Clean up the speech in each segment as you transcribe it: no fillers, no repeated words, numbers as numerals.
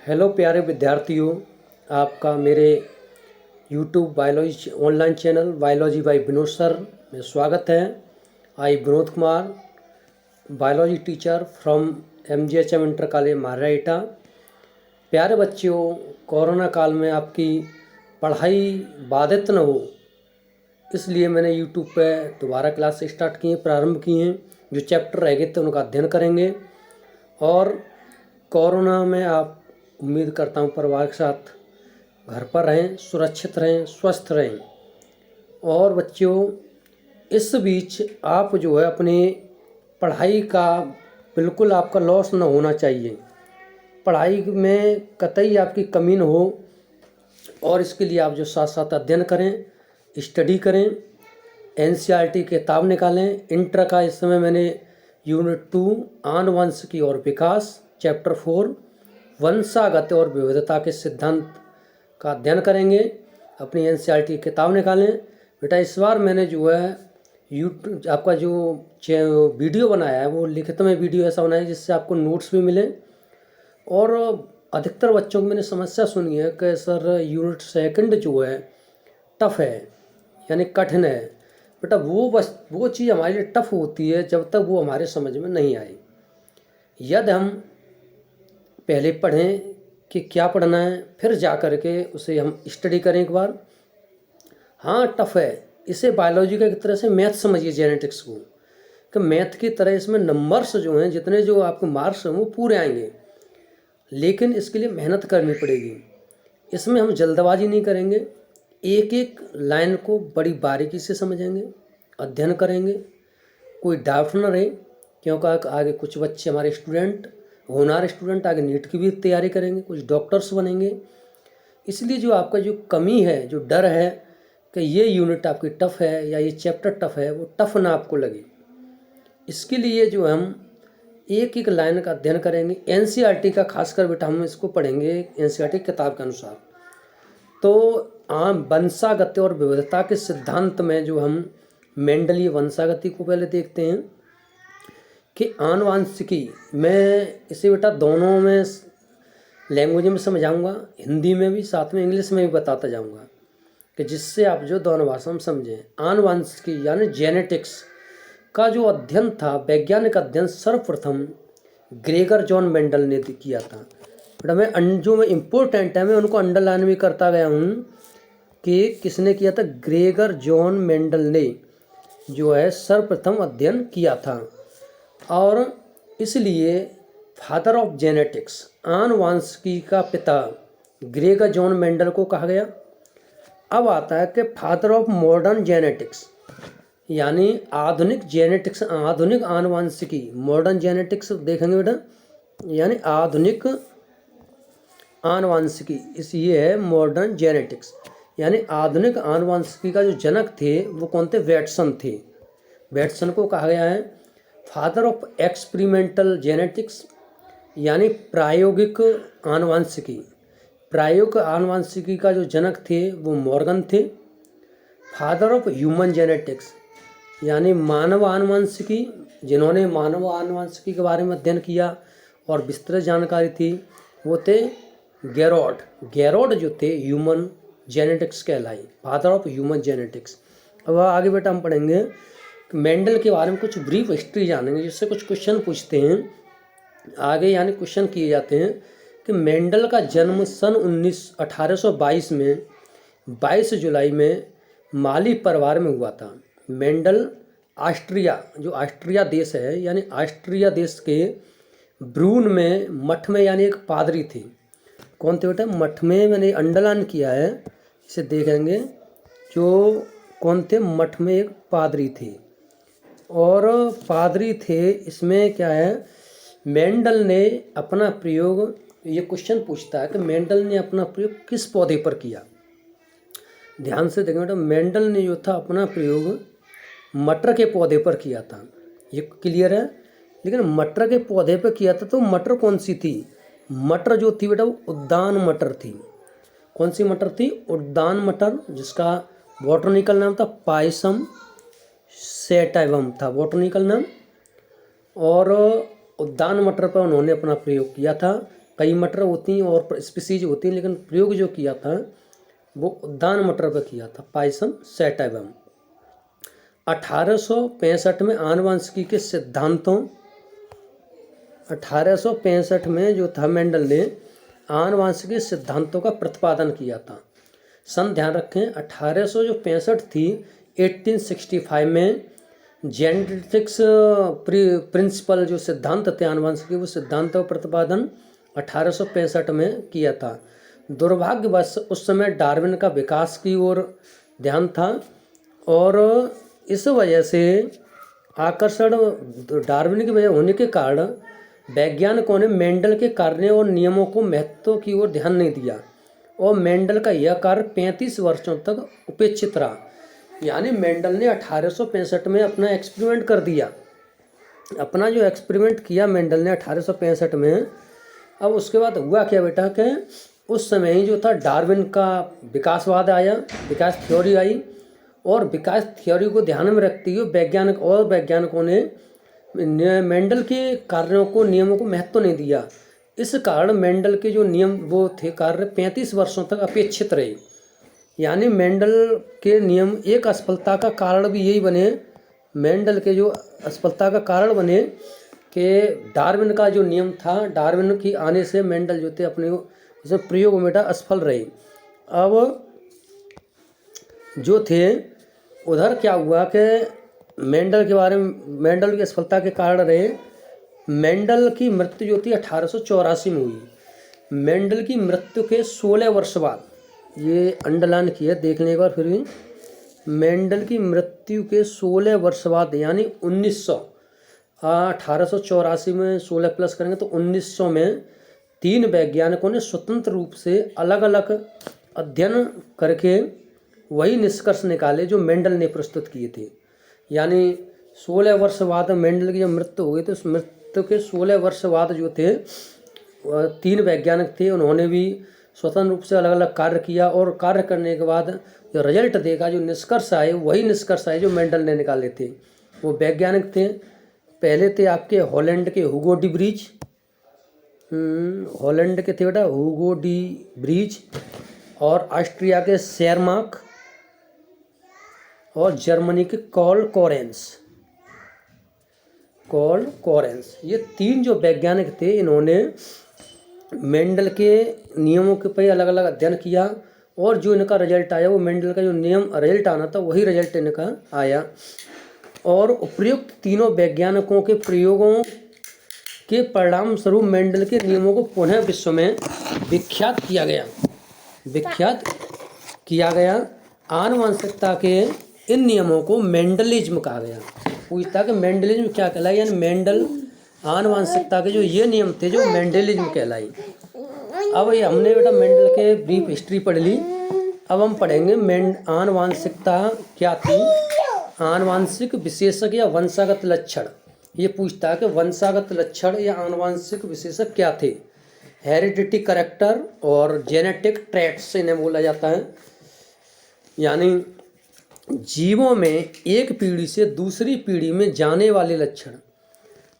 Hello प्यारे विद्यार्थियों, आपका मेरे YouTube biology online channel biology by Vinod sir में स्वागत है। I Vinod Kumar, biology teacher from MGHM inter college Maharaita. प्यारे बच्चों, कोरोना काल में आपकी पढ़ाई बाधित न हो, इसलिए मैंने यूट्यूब पे दोबारा क्लास स्टार्ट की हैं, प्रारंभ की हैं। जो चैप्टर रह गए थे उनका अध्ययन करेंगे और कोरोना में आप उम्मीद करता हूँ परिवार के साथ घर पर रहें, सुरक्षित रहें, स्वस्थ रहें। और बच्चों, इस बीच आप जो है अपनी पढ़ाई का बिल्कुल आपका लॉस न होना चाहिए। पढ़ाई में कतई आपकी कमी न हो, और इसके लिए आप जो साथ साथ अध्ययन करें, स्टडी करें, NCERT किताब निकालें। इंटर का इस समय मैंने यूनिट 2 आनुवंशिकी और विकास, चैप्टर 4 वंशागत और विविधता के सिद्धांत का अध्ययन करेंगे। अपनी NCERT की किताब निकालें। बेटा, इस बार मैंने जो है यूट्यूब आपका जो वीडियो बनाया है वो लिखित में वीडियो ऐसा बनाया है जिससे आपको नोट्स भी मिले। और अधिकतर बच्चों को मैंने समस्या सुनी है कि सर यूनिट 2 जो है टफ है, यानी कठिन है। बेटा, वो चीज़ हमारे लिए टफ होती है जब तक वो हमारे समझ में नहीं आए। यदि हम पहले पढ़ें कि क्या पढ़ना है, फिर जा कर के उसे हम स्टडी करें एक बार। हाँ, टफ है। इसे बायोलॉजी का एक तरह से मैथ समझिए, जेनेटिक्स को, कि मैथ की तरह इसमें नंबर्स जो हैं, जितने जो आपके मार्क्स हैं वो पूरे आएंगे, लेकिन इसके लिए मेहनत करनी पड़ेगी। इसमें हम जल्दबाजी नहीं करेंगे, एक एक लाइन को बड़ी बारीकी से समझेंगे, अध्ययन करेंगे, कोई डाउट न रहे। क्योंकि आगे कुछ बच्चे हमारे स्टूडेंट, होनहार स्टूडेंट, आगे नीट की भी तैयारी करेंगे, कुछ डॉक्टर्स बनेंगे। इसलिए जो आपका जो कमी है, जो डर है कि ये यूनिट आपकी टफ है या ये चैप्टर टफ है, वो टफ ना आपको लगे, इसके लिए जो हम एक एक लाइन का अध्ययन करेंगे। NCERT का खासकर बेटा हम इसको पढ़ेंगे NCERT किताब के अनुसार। तो वंशागत और विविधता के सिद्धांत में जो हम मेंडलीय वंशागति को पहले देखते हैं कि आनुवांशिकी, मैं इसे बेटा दोनों में लैंग्वेज में समझाऊंगा, हिंदी में भी, साथ में इंग्लिश में भी बताता जाऊंगा, कि जिससे आप जो दोनों भाषा में समझें। आनुवांशिकी यानी जेनेटिक्स का जो अध्ययन था, वैज्ञानिक अध्ययन, सर्वप्रथम ग्रेगर जॉन मेंडल ने किया था। बेटा, मैं जो मैं इम्पोर्टेंट है मैं उनको अंडरलाइन भी करता गया हूँ कि किसने किया था। ग्रेगर जॉन मेंडल ने जो है सर्वप्रथम अध्ययन किया था, और इसलिए फादर ऑफ जेनेटिक्स, आनुवांशिकी का पिता ग्रेगर जॉन मेंडल को कहा गया। अब आता है कि फादर ऑफ मॉडर्न जेनेटिक्स, यानी आधुनिक जेनेटिक्स, आधुनिक आनुवांशिकी, मॉडर्न जेनेटिक्स देखेंगे बेटा, यानी आधुनिक आनुवांशिकी, ये है मॉडर्न जेनेटिक्स। यानी आधुनिक आनुवांशिकी का जो जनक थे वो कौन थे? वैटसन थे। वैटसन को कहा गया है फादर ऑफ एक्सपेरिमेंटल जेनेटिक्स, यानी प्रायोगिक आनुवांशिकी। प्रायोगिक आनुवांशिकी का जो जनक थे वो मॉर्गन थे। फादर ऑफ ह्यूमन जेनेटिक्स, यानी मानव आनुवांशिकी, जिन्होंने मानव आनुवांशिकी के बारे में अध्ययन किया और विस्तृत जानकारी थी, वो थे गेरोड। गेरोड जो थे ह्यूमन जेनेटिक्स कहलाई, फादर ऑफ ह्यूमन जेनेटिक्स। अब आगे बेटा हम पढ़ेंगे मेंडल के बारे में, कुछ ब्रीफ हिस्ट्री जानेंगे, जिससे कुछ क्वेश्चन पूछते हैं आगे, यानी क्वेश्चन किए जाते हैं कि मेंडल का जन्म सन 1822 में 22 जुलाई में माली परिवार में हुआ था। मेंडल ऑस्ट्रिया, जो ऑस्ट्रिया देश है, यानी ऑस्ट्रिया देश के ब्रून में मठ में, यानी एक पादरी थे। कौन थे बेटा? मठ में, मैंने अंडरलाइन किया है, इसे देखेंगे। जो कौन थे? मठ में एक पादरी थे, और पादरी थे। इसमें क्या है, मेंडल ने अपना प्रयोग, ये क्वेश्चन पूछता है कि मेंडल ने अपना प्रयोग किस पौधे पर किया। ध्यान से देखें बेटा, मेंडल ने जो था अपना प्रयोग मटर के पौधे पर किया था, ये क्लियर है। लेकिन मटर के पौधे पर किया था तो मटर कौन सी थी? मटर जो थी बेटा वो उद्यान मटर थी। कौन सी मटर थी? उद्यान मटर, जिसका बॉटनिकल नाम था पायसम सैटिवम था, बॉटनिकल नाम। और उद्यान मटर पर उन्होंने अपना प्रयोग किया था। कई मटर होती हैं और स्पीसीज होती हैं, लेकिन प्रयोग जो किया था वो उद्यान मटर पर किया था, पायसम सैटिवम। 1865 में आनुवंशिकी के सिद्धांतों 1865 में जो था मेंडल ने आनुवंशिकी सिद्धांतों का प्रतिपादन किया था। सन ध्यान रखें 1865 थी, 1865 में जेनेटिक्स प्रिंसिपल जो सिद्धांत थे आनुवंशिकी, वो सिद्धांत का प्रतिपादन 1865 में किया था। दुर्भाग्यवश उस समय डार्विन का विकास की ओर ध्यान था और इस वजह से आकर्षण डार्विन की वजह होने के कारण वैज्ञानिकों ने मेंडल के कार्य और नियमों को महत्व की ओर ध्यान नहीं दिया और मेंडल का यह कार्य 35 वर्षों तक उपेक्षित रहा। यानी मेंडल ने 1865 में अपना एक्सपेरिमेंट कर दिया, अपना जो एक्सपेरिमेंट किया मेंडल ने 1865 में। अब उसके बाद हुआ क्या बेटा कि उस समय ही जो था डार्विन का विकासवाद आया, विकास थ्योरी आई और विकास थ्योरी को ध्यान में रखते हुए वैज्ञानिकों ने मेंडल के कार्यों को नियमों को महत्व नहीं दिया। इस कारण मेंडल के जो नियम वो थे कार्य 35 वर्षों तक अपेक्षित रहे। यानी मेंडल के नियम एक असफलता का कारण भी यही बने, मेंडल के जो असफलता का कारण बने कि डार्विन का जो नियम था, डार्विन की आने से मेंडल जो थे अपने उसमें प्रयोग में बेटा असफल रहे। अब जो थे उधर क्या हुआ कि मेंडल के बारे में, मेंडल की असफलता के कारण रहे। मेंडल की मृत्यु जो थी 1884 में हुई। मेंडल की मृत्यु के 16 वर्ष बाद, ये अंडरलाइन किया देखने एक बार फिर भी, मेंडल की मृत्यु के 16 वर्ष बाद यानी 1884 में 16 प्लस करेंगे तो 1900 में 3 वैज्ञानिकों ने स्वतंत्र रूप से अलग अलग अध्ययन करके वही निष्कर्ष निकाले जो मेंडल ने प्रस्तुत किए थे। यानी 16 वर्ष बाद मेंडल की जब मृत्यु हो गई तो उस मृत्यु के 16 वर्ष बाद जो थे 3 वैज्ञानिक थे, उन्होंने भी स्वतंत्र रूप से अलग अलग कार्य किया और कार्य करने के बाद जो रिजल्ट देखा, जो निष्कर्ष आए, वही निष्कर्ष आए जो मेंडल ने निकाले थे। वो वैज्ञानिक थे, पहले थे आपके हॉलैंड के हुगो डी ब्रीज, हॉलैंड के थे बेटा हुगो डी ब्रीज, और ऑस्ट्रिया के शेरमार्क और जर्मनी के कॉल कोरेंस। ये 3 जो वैज्ञानिक थे, इन्होंने मेंडल के नियमों के पे अलग अलग अध्ययन किया और जो इनका रिजल्ट आया वो मेंडल का जो नियम रिजल्ट आना था वही रिजल्ट इनका आया। और उपयुक्त तीनों वैज्ञानिकों के प्रयोगों के परिणाम स्वरूप मेंडल के नियमों को पुनः विश्व में विख्यात किया गया। आनुवंशिकता के इन नियमों को मेंडलिज्म कहा गया। पूछता कि मेंडलिज्म क्या कहलाई, यानी मेंडल आनुवंशिकता के जो ये नियम थे जो मेंडलिज्म कहलाई। अब ये हमने बेटा मेंडल के ब्रीफ हिस्ट्री पढ़ ली। अब हम पढ़ेंगे आनुवंशिकता क्या थी, आनुवंशिक विशेषक या वंशागत लक्षण। ये पूछता है कि वंशागत लक्षण या आनुवंशिक विशेषक क्या थे। हेरिडिटी करैक्टर और जेनेटिक ट्रैट्स इन्हें बोला जाता है। यानी जीवों में एक पीढ़ी से दूसरी पीढ़ी में जाने वाले लक्षण,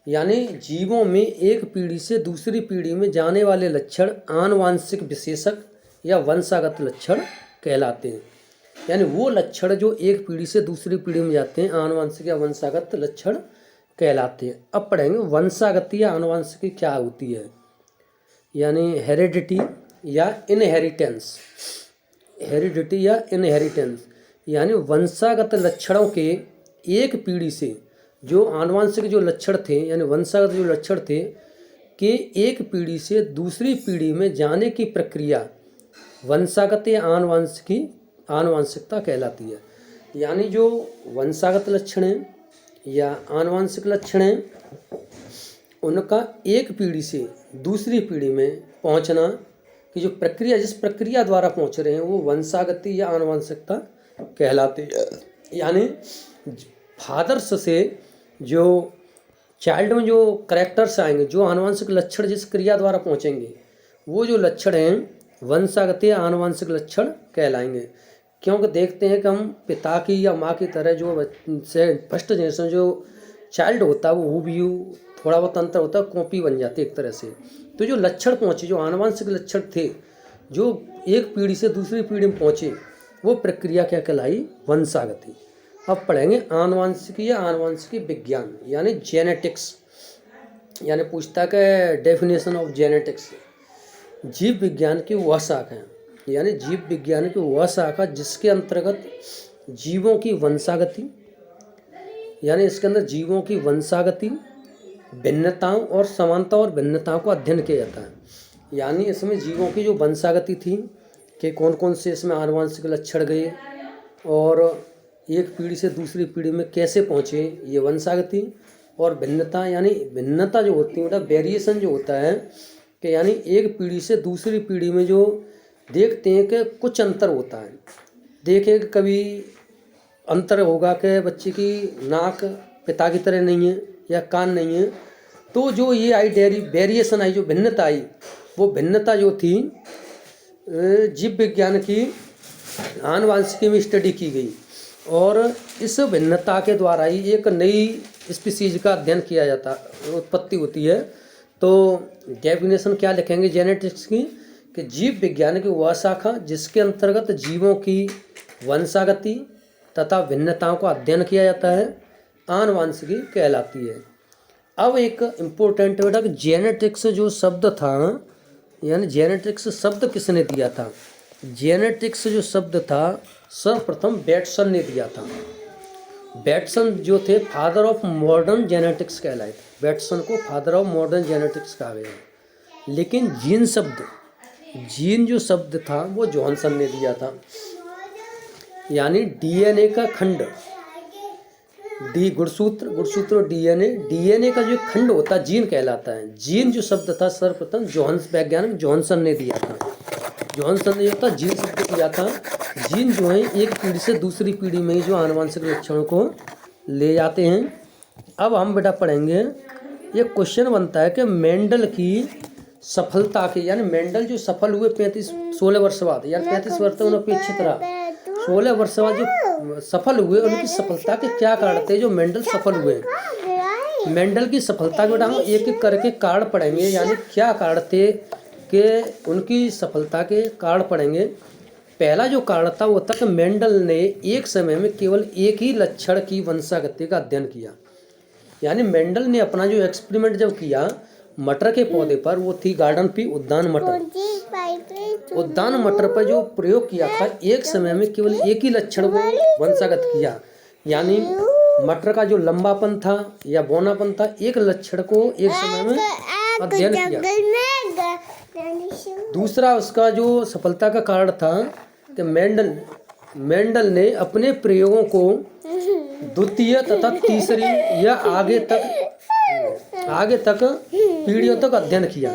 यानी जीवों में एक पीढ़ी से दूसरी पीढ़ी में जाने वाले लक्षण आनुवंशिक विशेषक या वंशागत लक्षण कहलाते हैं। यानी वो लक्षण जो एक पीढ़ी से दूसरी पीढ़ी में जाते हैं आनुवंशिक या वंशागत लक्षण कहलाते हैं। अब पढ़ेंगे वंशागत या आनुवंशिक क्या होती है। यानी हेरिडिटी या इनहेरिटेंस, यानी वंशागत लक्षणों के एक पीढ़ी से जो आनुवंशिक जो लक्षण थे, यानी वंशागत जो लक्षण थे कि एक पीढ़ी से दूसरी पीढ़ी में जाने की प्रक्रिया वंशागत या आनुवंशिकता कहलाती है। यानी जो वंशागत लक्षण हैं या आनुवंशिक लक्षण हैं, उनका एक पीढ़ी से दूसरी पीढ़ी में पहुंचना की जो प्रक्रिया, जिस प्रक्रिया द्वारा पहुंच रहे हैं वो वंशागति या आनुवंशिकता कहलाती है। यानी फादर्स से जो चाइल्ड में जो करैक्टर्स आएंगे, जो आनुवंशिक लक्षण जिस क्रिया द्वारा पहुंचेंगे, वो जो लक्षण हैं वंशागत या आनुवंशिक लक्षण कहलाएंगे। क्योंकि देखते हैं कि हम पिता की या माँ की तरह जो फर्स्ट जनरेशन जो चाइल्ड होता है वो भी थोड़ा बहुत अंतर होता है, कॉपी बन जाती है एक तरह से। तो जो लक्षण पहुँचे, जो आनुवंशिक लक्षण थे, जो एक पीढ़ी से दूसरी पीढ़ी में पहुँचे, वो प्रक्रिया क्या कहलाई? वंशागति। अब पढ़ेंगे आनुवंशिकी या आनुवंशिकी विज्ञान यानी जेनेटिक्स। यानी पूछता है डेफिनेशन ऑफ जेनेटिक्स। जीव विज्ञान की वह शाखा है, यानी जीव विज्ञान की वह शाखा जिसके अंतर्गत जीवों की वंशागति, यानी इसके अंदर जीवों की वंशागति, भिन्नताओं और समानता और भिन्नताओं को अध्ययन किया जाता है। यानी इसमें जीवों की जो वंशागति थी कि कौन कौन से इसमें आनुवंशिक लक्षण गए और एक पीढ़ी से दूसरी पीढ़ी में कैसे पहुँचे, ये वंशागति। और भिन्नता, यानी भिन्नता जो होती है मतलब वेरिएशन जो होता है कि यानी एक पीढ़ी से दूसरी पीढ़ी में जो देखते हैं कि कुछ अंतर होता है। देखें कि कभी अंतर होगा कि बच्चे की नाक पिता की तरह नहीं है या कान नहीं है, तो जो ये आई वेरिएशन आई, जो भिन्नता आई, वो भिन्नता जो थी जीव विज्ञान की आनुवंशिकी में स्टडी की गई और इस भिन्नता के द्वारा ही एक नई स्पीसीज का अध्ययन किया जाता, उत्पत्ति होती है। तो डेफिनेशन क्या लिखेंगे जेनेटिक्स की कि जीव विज्ञान की वह शाखा जिसके अंतर्गत जीवों की वंशागति तथा भिन्नताओं का अध्ययन किया जाता है आनुवंशिकी कहलाती है। अब एक इम्पोर्टेंट बेटा कि जेनेटिक्स जो शब्द था, यानी जेनेटिक्स शब्द किसने दिया था? जेनेटिक्स जो शब्द था सर्वप्रथम बैटसन ने दिया था। बैटसन जो थे फादर ऑफ मॉडर्न जेनेटिक्स कहलाए थे। बैटसन को फादर ऑफ मॉडर्न जेनेटिक्स कहा गया। लेकिन जीन जो शब्द था वो जॉनसन ने दिया था। यानी डीएनए का खंड, गुणसूत्र डीएनए का जो खंड होता है जीन कहलाता है। जीन जो शब्द था सर्वप्रथम वैज्ञानिक जॉनसन ने दिया था। जॉनसन ने जो था जीन शब्द दिया था। जीन जो है एक पीढ़ी से दूसरी पीढ़ी में जो आनुवंशिक लक्षणों को ले जाते हैं। अब हम बेटा पढ़ेंगे, ये क्वेश्चन बनता है कि मेंडल की सफलता के, यानी मेंडल जो सफल हुए 16 वर्ष बाद, यानी 35 वर्ष तक अनपेक्षित रहा, 16 वर्ष बाद जो सफल हुए उनकी सफलता के क्या कारण थे जो मेंडल सफल हुए? मेंडल की सफलता के बेटा हम एक एक करके कारण पढ़ेंगे, यानी क्या कारण थे कि उनकी सफलता के कारण पढ़ेंगे। पहला जो कारण था वो था कि मेंडल ने एक समय में केवल एक ही लक्षण की वंशागति का अध्ययन किया। यानी मेंडल ने अपना जो एक्सपेरिमेंट जब किया मटर के पौधे पर, वो थी गार्डन पी उद्यान मटर पर जो प्रयोग किया था, एक समय में केवल एक ही लक्षण को वंशागत किया। यानी मटर का जो लंबापन था या बौनापन था, एक लक्षण को एक समय में अध्ययन किया। दूसरा उसका जो सफलता का कारण था कि मेंडल ने अपने प्रयोगों को द्वितीय तथा तीसरी या आगे तक पीढ़ियों तक अध्ययन किया।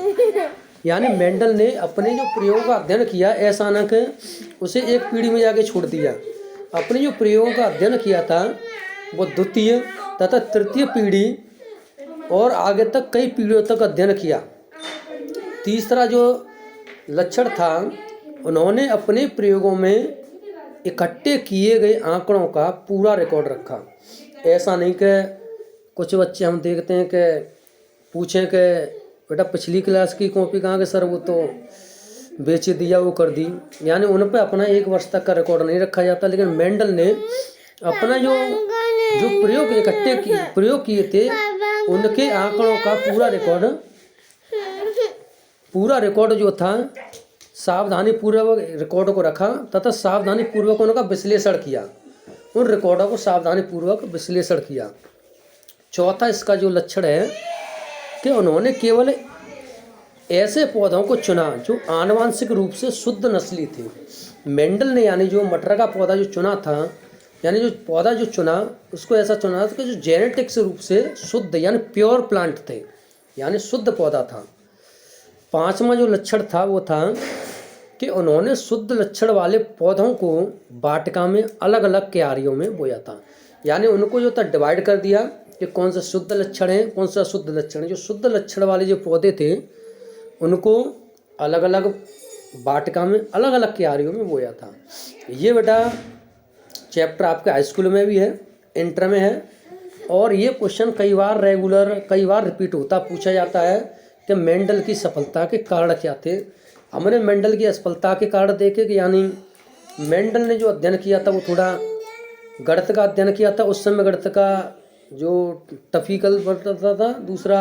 यानी मेंडल ने अपने जो प्रयोगों का अध्ययन किया, ऐसा न कि उसे एक पीढ़ी में जाके छोड़ दिया। अपने जो प्रयोगों का अध्ययन किया था वो द्वितीय तथा तृतीय पीढ़ी और आगे तक कई पीढ़ियों तक अध्ययन किया। तीसरा जो लक्षण था, उन्होंने अपने प्रयोगों में इकट्ठे किए गए आंकड़ों का पूरा रिकॉर्ड रखा। ऐसा नहीं कि कुछ बच्चे हम देखते हैं कि पूछें कि बेटा पिछली क्लास की कॉपी कहाँ के सर, वो तो बेच दिया, वो कर दी। यानी उन पर अपना एक वर्ष तक का रिकॉर्ड नहीं रखा जाता। लेकिन मेंडल ने अपना जो प्रयोग किए थे उनके आंकड़ों का पूरा रिकॉर्ड जो था सावधानी पूर्वक रिकॉर्ड को रखा तथा सावधानी पूर्वक उनका विश्लेषण किया। उन रिकॉर्डों को सावधानी पूर्वक विश्लेषण किया। चौथा इसका जो लक्षण है कि उन्होंने केवल ऐसे पौधों को चुना जो आनुवंशिक रूप से शुद्ध नस्ली थे। मेंडल ने यानी जो मटर का पौधा जो चुना था, यानी जो पौधा जो चुना उसको ऐसा चुना था कि जो जेनेटिक्स रूप से शुद्ध यानी प्योर प्लांट थे, यानी शुद्ध पौधा था। पांचवा जो लक्षण था वो था कि उन्होंने शुद्ध लक्षण वाले पौधों को वाटिका में अलग अलग क्यारियों में बोया था। यानी उनको जो था डिवाइड कर दिया कि कौन सा शुद्ध लक्षण है, कौन सा शुद्ध लक्षण है। जो शुद्ध लक्षण वाले जो पौधे थे उनको अलग अलग वाटिका में अलग अलग क्यारियों में बोया था। ये बेटा चैप्टर आपके हाई स्कूल में भी है, इंटर में है, और ये क्वेश्चन कई बार रिपीट होता पूछा जाता है कि मेंडल की सफलता के कारण क्या थे। हमने मेंडल की असफलता के कारण देखे कि यानी मेंडल ने जो अध्ययन किया था वो थोड़ा गणित का अध्ययन किया था। उस समय गणित का जो टफिकल बढ़ता था। दूसरा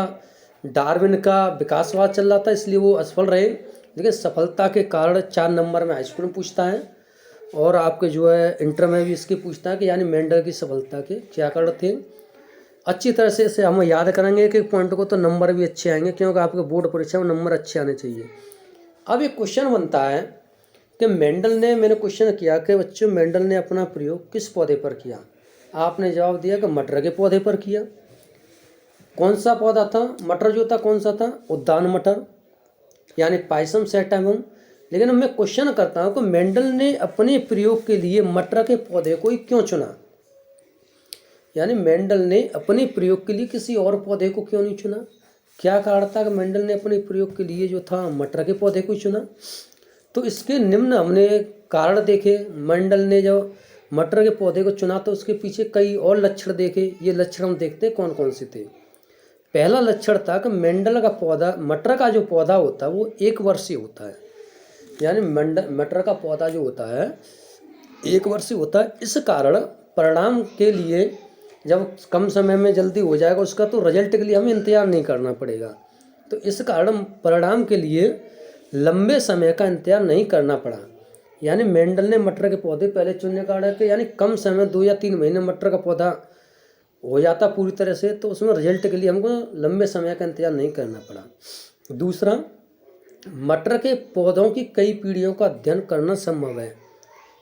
डार्विन का विकासवाद चल रहा था, इसलिए वो असफल रहे। लेकिन सफलता के कारण 4 नंबर में हाई स्कूल में पूछता है और आपके जो है इंटर में भी इसके पूछता है कि यानी मेंडल की सफलता के क्या कारण थे। अच्छी तरह से इसे हम याद करेंगे एक एक पॉइंट को, तो नंबर भी अच्छे आएंगे, क्योंकि आपके बोर्ड परीक्षा में नंबर अच्छे आने चाहिए। अब एक क्वेश्चन बनता है कि मैंने क्वेश्चन किया कि बच्चों मेंडल ने अपना प्रयोग किस पौधे पर किया। आपने जवाब दिया कि मटर के पौधे पर किया। कौन सा पौधा था? मटर जो था कौन सा था? उद्यान मटर, यानी पाइसम सैटिवम। लेकिन मैं क्वेश्चन करता हूँ कि मेंडल ने अपने प्रयोग के लिए मटर के पौधे को ही क्यों चुना। यानी मेंडल ने अपने प्रयोग के लिए किसी और पौधे को क्यों नहीं चुना? क्या कारण था कि मेंडल ने अपने प्रयोग के लिए जो था मटर के पौधे को ही चुना? तो इसके निम्न हमने कारण देखे। मेंडल ने जो मटर के पौधे को चुना तो उसके पीछे कई और लक्षण देखे। ये लक्षण हम देखते कौन कौन से थे। पहला लक्षण था कि मेंडल का पौधा, मटर का जो पौधा होता है वो 1 वर्षीय होता है। यानी मटर का पौधा जो होता है 1 वर्षीय होता है। इस कारण परिणाम के लिए जब कम समय में जल्दी हो जाएगा उसका, तो रिजल्ट के लिए हमें इंतजार नहीं करना पड़ेगा। तो इस कारण परिणाम के लिए लंबे समय का इंतजार नहीं करना पड़ा। यानी मेंडल ने मटर के पौधे पहले चुनने का कारण कि यानी कम समय 2 या 3 महीने मटर का पौधा हो जाता पूरी तरह से, तो उसमें रिजल्ट के लिए हमको लंबे समय का इंतजार नहीं करना पड़ा। दूसरा, मटर के पौधों की कई पीढ़ियों का अध्ययन करना संभव है।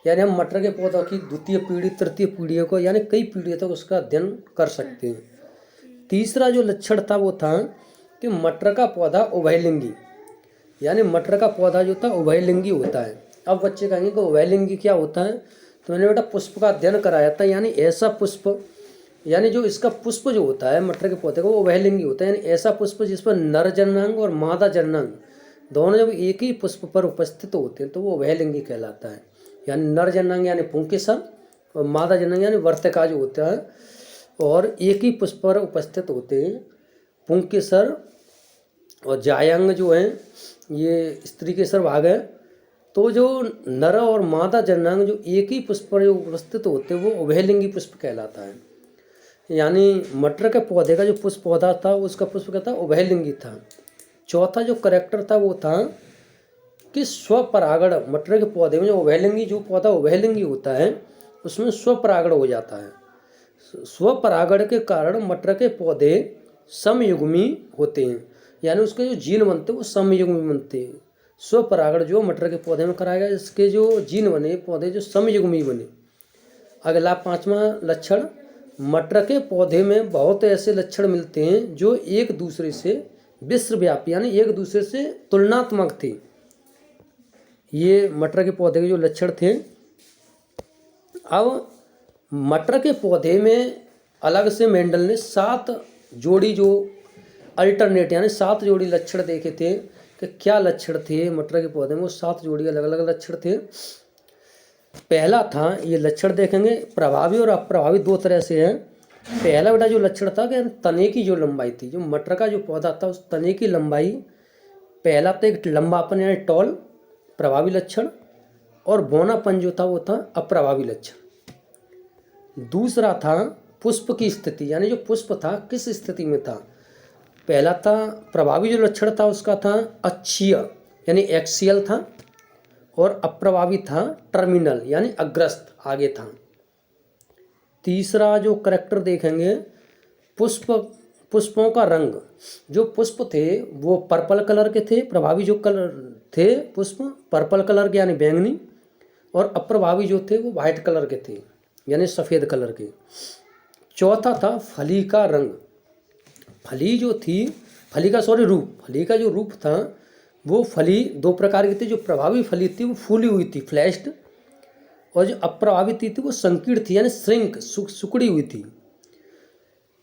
यानी हम मटर के पौधों की द्वितीय पीढ़ी, तृतीय पीढ़ियों को, यानी कई पीढ़ियों तक उसका अध्ययन कर सकते हैं। तीसरा जो लक्षण था वो था कि मटर का पौधा उभयलिंगी, यानी मटर का पौधा जो था उभयलिंगी होता है। अब बच्चे कहेंगे कि उभयलिंगी क्या होता है? तो मैंने बेटा पुष्प का अध्ययन कराया था। यानी ऐसा पुष्प, यानी जो इसका पुष्प जो होता है मटर के पौधे का वो उभयलिंगी होता है। यानी ऐसा पुष्प जिस पर नर जननांग और मादा जननांग दोनों जब एक ही पुष्प पर उपस्थित होते हैं तो वो उभयलिंगी कहलाता है। यानी नर जननांग यानी पुंकेसर और मादा जननांग यानी वर्तिका जो होता है, और एक ही पुष्प पर उपस्थित होते हैं। पुंकेसर और जायांग जो हैं ये स्त्री केसर भाग है। तो जो नर और मादा जननांग जो एक ही पुष्प पर जो उपस्थित होते हैं वो उभयलिंगी पुष्प कहलाता है। यानी मटर के पौधे का जो पुष्प पौधा था उसका पुष्प क्या था? उभयलिंगी था। चौथा जो करेक्टर था वो था कि स्वपरागण, मटर के पौधे में जो उभयलिंगी, जो पौधा उभयलिंगी होता है उसमें स्वपरागण हो जाता है। स्वपरागण के कारण मटर के पौधे समयुग्मी होते हैं। यानी उसके जो जीन बनते हैं वो समयुग्मी बनते हैं। स्वपरागण जो मटर के पौधे में कराया गया, इसके जो जीन बने पौधे जो समयुग्मी बने। अगला 5वां लक्षण, मटर के पौधे में बहुत ऐसे लक्षण मिलते हैं जो एक दूसरे से विश्वव्यापी, यानी एक दूसरे से तुलनात्मक थे। ये मटर के पौधे के जो लक्षण थे। अब मटर के पौधे में अलग से मेंडल ने 7 जोड़ी जो अल्टरनेट, यानी 7 जोड़ी लक्षण देखे थे कि क्या लक्षण थे मटर के पौधे में। वो 7 जोड़ी अलग अलग लक्षण थे। पहला था, ये लक्षण देखेंगे, प्रभावी और अप्रभावी 2 तरह से है। पहला बेटा जो लक्षण था कि तने की जो लंबाई थी, जो मटर का जो पौधा था उस तने की लंबाई, पहला था एक लंबापन यानी टॉल प्रभावी लक्षण, और बौनापन जो था वो था अप्रभावी लक्षण। दूसरा था पुष्प की स्थिति, यानी जो पुष्प था किस स्थिति में था। पहला था प्रभावी जो लक्षण था उसका था अक्षीय यानी एक्सियल था, और अप्रभावी था टर्मिनल यानी अग्रस्त आगे था। तीसरा जो करेक्टर देखेंगे, पुष्पों का रंग, जो पुष्प थे वो पर्पल कलर के थे। प्रभावी जो कलर थे पुष्प पर्पल कलर के यानी बैंगनी, और अप्रभावी जो थे वो वाइट कलर के थे यानी सफ़ेद कलर के। चौथा था फली का रंग, फली जो थी, फली का जो रूप था वो फली 2 प्रकार की थी। जो प्रभावी फली थी वो फूली हुई थी, फ्लैश्ड, और जो अप्रभावित थी वो संकीर्ण थी यानी श्रिंक, सुकड़ी हुई थी।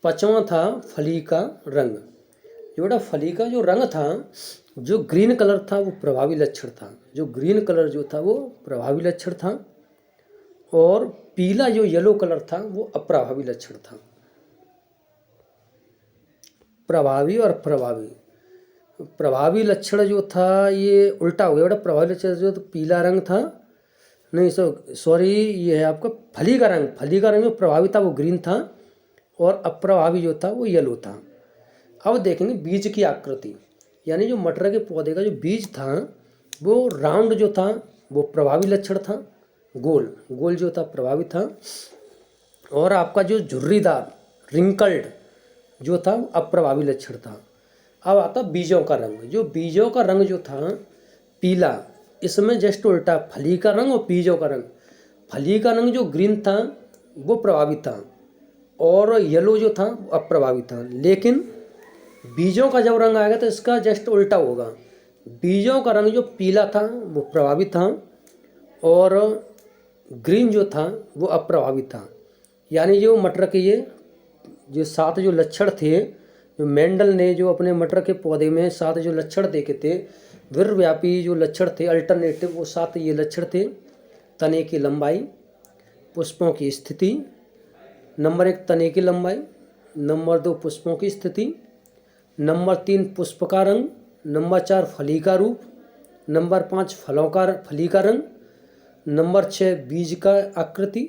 5वां था फली का रंग। जो बेटा फली का जो रंग था, जो ग्रीन कलर था वो प्रभावी लक्षण था। जो ग्रीन कलर जो था वो प्रभावी लक्षण था, और पीला जो येलो कलर था वो अप्रभावी लक्षण था। प्रभावी और अप्रभावी, प्रभावी लक्षण जो था ये उल्टा हो गया बेटा। प्रभावी लक्षण जो तो पीला रंग था, नहीं सॉरी, ये है आपका फली का रंग। फली का रंग जो प्रभावी था वो ग्रीन था और अप्रभावी जो था वो येलो था। अब देखेंगे बीज की आकृति, यानी जो मटर के पौधे का जो बीज था वो राउंड जो था वो प्रभावी लक्षण था, गोल गोल जो था प्रभावी था, और आपका जो झुर्रीदार रिंकल्ड जो था वो अप्रभावी लक्षण था। अब आता बीजों का रंग। जो बीजों का रंग जो था पीला, इसमें जस्ट उल्टा फली का रंग और बीजों का रंग। फली का रंग जो ग्रीन था वो प्रभावी था और येलो जो था वो अप्रभावी था। लेकिन बीजों का जब रंग आएगा तो इसका जस्ट उल्टा होगा। बीजों का रंग जो पीला था वो प्रभावी था और ग्रीन जो था वो अप्रभावी था। यानी जो मटर के ये जो 7 जो लक्षण थे, जो मेंडल ने जो अपने मटर के पौधे में 7 जो लक्षण देखे थे, विश्वव्यापी जो लक्षण थे अल्टरनेटिव, वो 7 ये लक्षण थे। तने की लंबाई, पुष्पों की स्थिति, नंबर 1 तने की लंबाई, नंबर 2 पुष्पों की स्थिति, नंबर 3 पुष्प का रंग, नंबर 4 फली का रूप, नंबर 5 फली का रंग, नंबर 6 बीज का आकृति,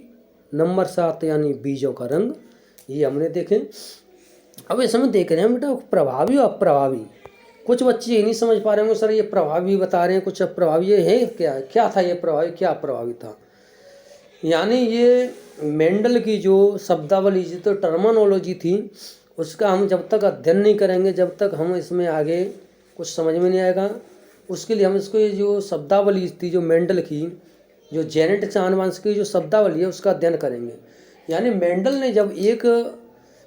नंबर 7 यानी बीजों का रंग। ये हमने देखे। अब इसमें देख रहे हैं बेटा प्रभावी और अप्रभावी। कुछ बच्चे ये नहीं समझ पा रहे होंगे सर ये प्रभावी बता रहे हैं, कुछ अप्रभावी, ये है क्या था ये प्रभावी, क्या अप्रभावी था। यानी ये मेंडल की जो शब्दावली जी तो टर्मिनोलॉजी थी, उसका हम जब तक अध्ययन नहीं करेंगे, जब तक हम इसमें आगे कुछ समझ में नहीं आएगा। उसके लिए हम इसको ये जो शब्दावली थी जो मेंडल की, जो जेनेटिक्स आनुवंशिक की जो शब्दावली है उसका अध्ययन करेंगे। यानी मेंडल ने जब एक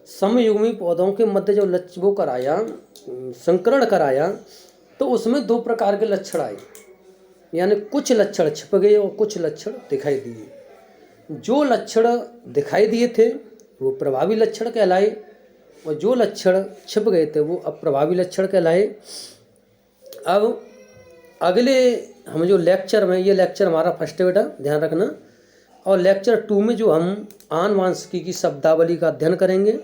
समयुग्मी पौधों के मध्य जो वो कराया, संकरण कराया, तो उसमें 2 प्रकार के लक्षण आए। यानी कुछ लक्षण छिप गए और कुछ लक्षण दिखाई दिए। जो लक्षण दिखाई दिए थे वो प्रभावी लक्षण कहलाए और जो लक्षण छिप गए थे वो अप्रभावी लक्षण कहलाए। अब अगले हम जो लेक्चर में, ये लेक्चर हमारा फर्स्ट है बेटा, ध्यान रखना, और लेक्चर 2 में जो हम आनुवंशिकी की शब्दावली का अध्ययन करेंगे।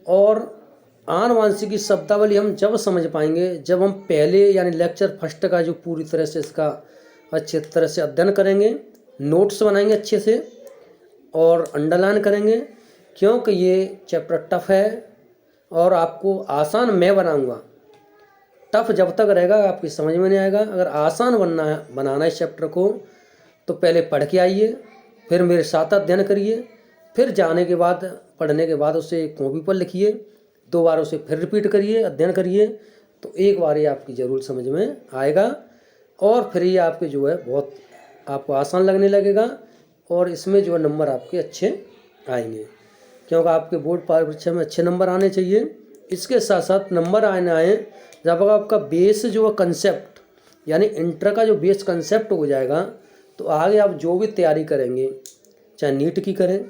और आनुवंशिकी की शब्दावली हम जब समझ पाएंगे जब हम पहले यानी लेक्चर फर्स्ट का जो पूरी तरह से इसका अच्छे तरह से अध्ययन करेंगे, नोट्स बनाएंगे अच्छे से और अंडरलाइन करेंगे, क्योंकि ये चैप्टर टफ है और आपको आसान मैं बनाऊंगा। टफ जब तक रहेगा आपकी समझ में नहीं आएगा। अगर आसान बनाना है इस चैप्टर को तो पहले पढ़ के आइए, फिर मेरे साथ अध्ययन करिए, फिर जाने के बाद पढ़ने के बाद उसे कॉपी पर लिखिए, 2 बार उसे फिर रिपीट करिए, अध्ययन करिए, तो एक बार ये आपकी ज़रूर समझ में आएगा और फिर ये आपके जो है बहुत आपको आसान लगने लगेगा और इसमें जो है नंबर आपके अच्छे आएंगे, क्योंकि आपके बोर्ड परीक्षा में अच्छे नंबर आने चाहिए। इसके साथ साथ नंबर आए जब आपका बेस जो है कंसेप्ट, यानी इंटर का जो बेस कंसेप्ट हो जाएगा, तो आगे आप जो भी तैयारी करेंगे, चाहे नीट की करें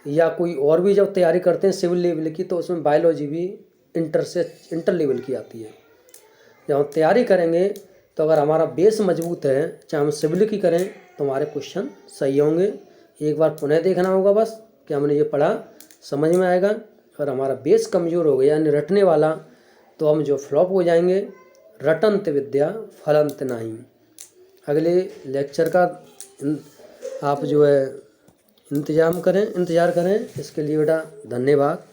या कोई और भी जब तैयारी करते हैं सिविल लेवल की, तो उसमें बायोलॉजी भी इंटर लेवल की आती है। जब हम तैयारी करेंगे तो अगर हमारा बेस मजबूत है, चाहे हम सिविल की करें, तो हमारे क्वेश्चन सही होंगे। एक बार पुनः देखना होगा बस कि हमने ये पढ़ा, समझ में आएगा। अगर हमारा बेस कमज़ोर हो गया यानी रटने वाला, तो हम जो फ्लॉप हो जाएंगे। रटंत विद्या फलंत नहीं। अगले लेक्चर का आप जो है इंतज़ार करें। इसके लिए बेटा धन्यवाद।